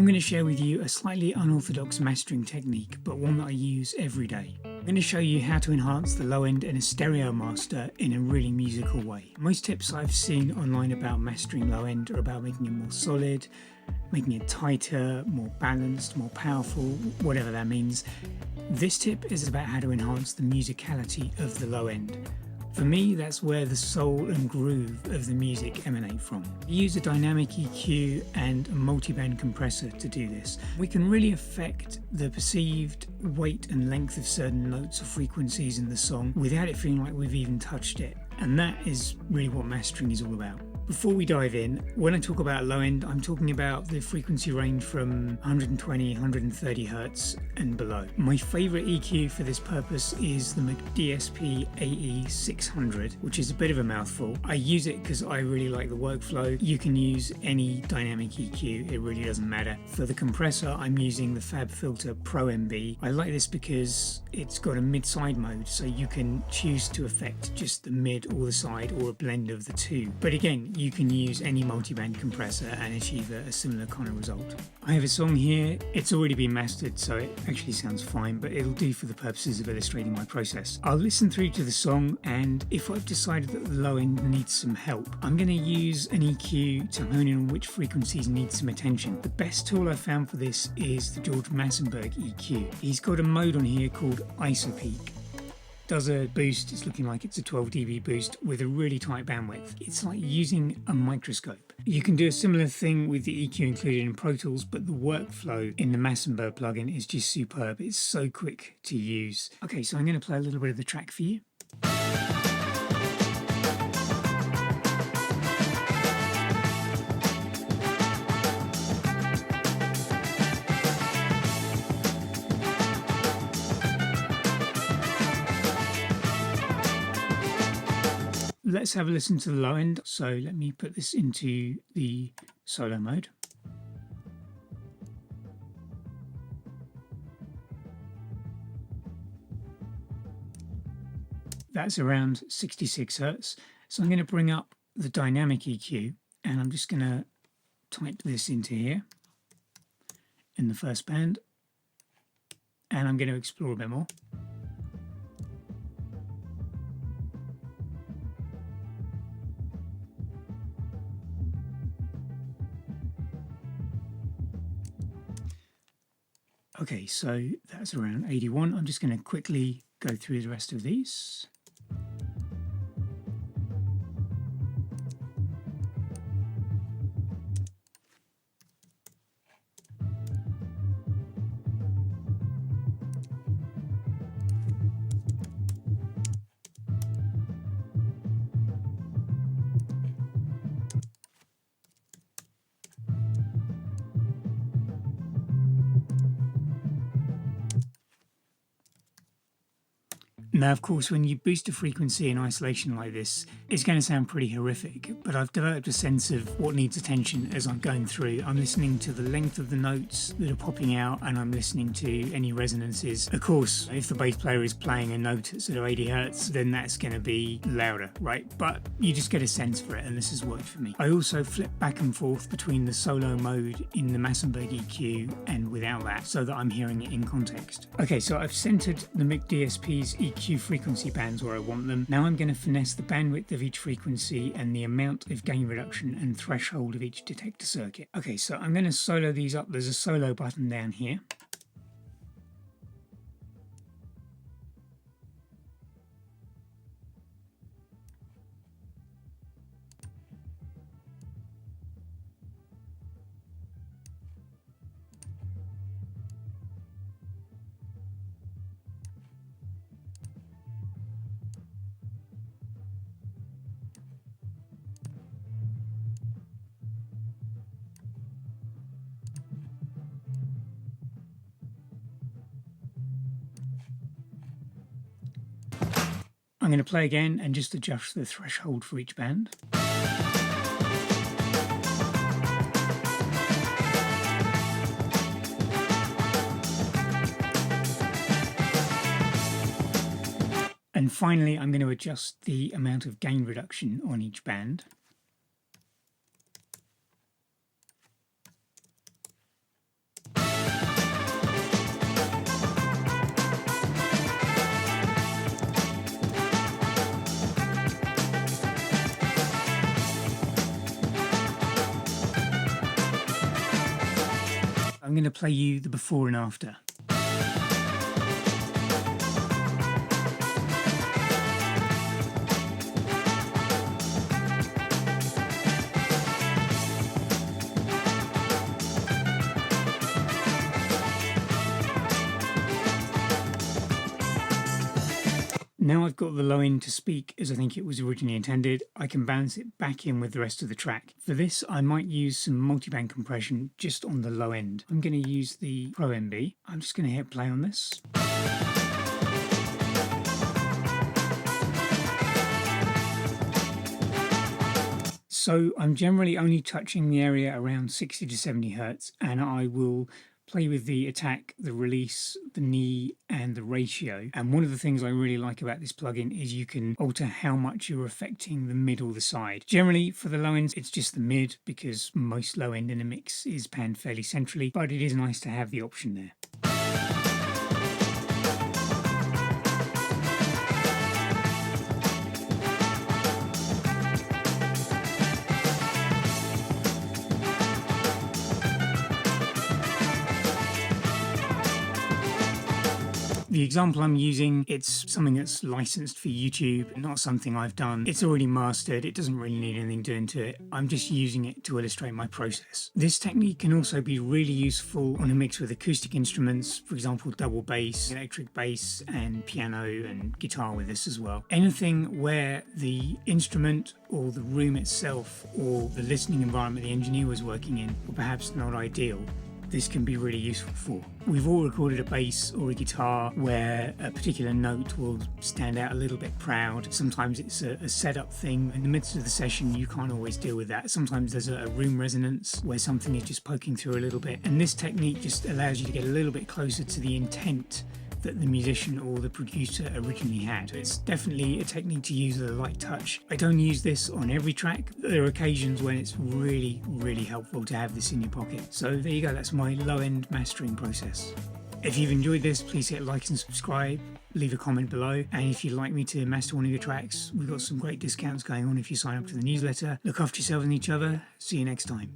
I'm going to share with you a slightly unorthodox mastering technique, but one that I use every day. I'm going to show you how to enhance the low end in a stereo master in a really musical way. Most tips I've seen online about mastering low end are about making it more solid, making it tighter, more balanced, more powerful, whatever that means. This tip is about how to enhance the musicality of the low end. For me, that's where the soul and groove of the music emanate from. We use a dynamic EQ and a multiband compressor to do this. We can really affect the perceived weight and length of certain notes or frequencies in the song without it feeling like we've even touched it. And that is really what mastering is all about. Before we dive in, when I talk about low end, I'm talking about the frequency range from 120, 130 Hertz and below. My favorite EQ for this purpose is the DSP AE600, which is a bit of a mouthful. I use it because I really like the workflow. You can use any dynamic EQ, it really doesn't matter. For the compressor, I'm using the FabFilter Pro MB. I like this because it's got a mid-side mode, so you can choose to affect just the mid or the side or a blend of the two. But again, you can use any multiband compressor and achieve a similar kind of result. I have a song here, it's already been mastered, so it actually sounds fine, but it'll do for the purposes of illustrating my process. I'll listen through to the song, and if I've decided that the low end needs some help, I'm going to use an EQ to hone in on which frequencies need some attention. The best tool I've found for this is the George Massenburg EQ. He's got a mode on here called IsoPeak. Does a boost, it's looking like it's a 12 dB boost with a really tight bandwidth. It's like using a microscope. You can do a similar thing with the EQ included in Pro Tools, but the workflow in the Massenburg plugin is just superb. It's so quick to use. Okay, so I'm going to play a little bit of the track for you. Let's have a listen to the low end. So let me put this into the solo mode. That's around 66 Hertz. So I'm going to bring up the dynamic EQ, and I'm just going to type this into here in the first band, and I'm going to explore a bit more. Okay, so that's around 81. I'm just going to quickly go through the rest of these. Now, of course, when you boost a frequency in isolation like this, it's going to sound pretty horrific, but I've developed a sense of what needs attention as I'm going through. I'm listening to the length of the notes that are popping out, and I'm listening to any resonances. Of course, if the bass player is playing a note at sort of 80 Hertz, then that's going to be louder, right? But you just get a sense for it, and this has worked for me. I also flip back and forth between the solo mode in the Massenburg EQ and without that, so that I'm hearing it in context. Okay, so I've centered the Mic DSP's EQ frequency bands where I want them. Now I'm going to finesse the bandwidth of each frequency and the amount of gain reduction and threshold of each detector circuit. Okay, so I'm going to solo these up. There's a solo button down here. I'm going to play again and just adjust the threshold for each band. And finally, I'm going to adjust the amount of gain reduction on each band. I'm going to play you the before and after. Now I've got the low end to speak as I think it was originally intended, I can bounce it back in with the rest of the track. For this, I might use some multiband compression just on the low end. I'm going to use the Pro MB. I'm just going to hit play on this. So I'm generally only touching the area around 60 to 70 Hertz, and I will play with the attack, the release, the knee and the ratio. And one of the things I really like about this plugin is you can alter how much you're affecting the mid or the side. Generally for the low ends it's just the mid because most low end in a mix is panned fairly centrally, but it is nice to have the option there. The example I'm using, it's something that's licensed for YouTube, not something I've done. It's already mastered, it doesn't really need anything doing to it. I'm just using it to illustrate my process. This technique can also be really useful on a mix with acoustic instruments, for example double bass, electric bass and piano and guitar with this as well. Anything where the instrument or the room itself or the listening environment the engineer was working in were perhaps not ideal, this can be really useful for. We've all recorded a bass or a guitar where a particular note will stand out a little bit proud. Sometimes it's a setup thing. In the midst of the session, you can't always deal with that. Sometimes there's a room resonance where something is just poking through a little bit. And this technique just allows you to get a little bit closer to the intent that the musician or the producer originally had. It's definitely a technique to use with a light touch. I don't use this on every track. There are occasions when it's really, really helpful to have this in your pocket. So there you go, that's my low-end mastering process. If you've enjoyed this, please hit like and subscribe, leave a comment below, and if you'd like me to master one of your tracks, we've got some great discounts going on if you sign up to the newsletter. Look after yourself and each other. See you next time.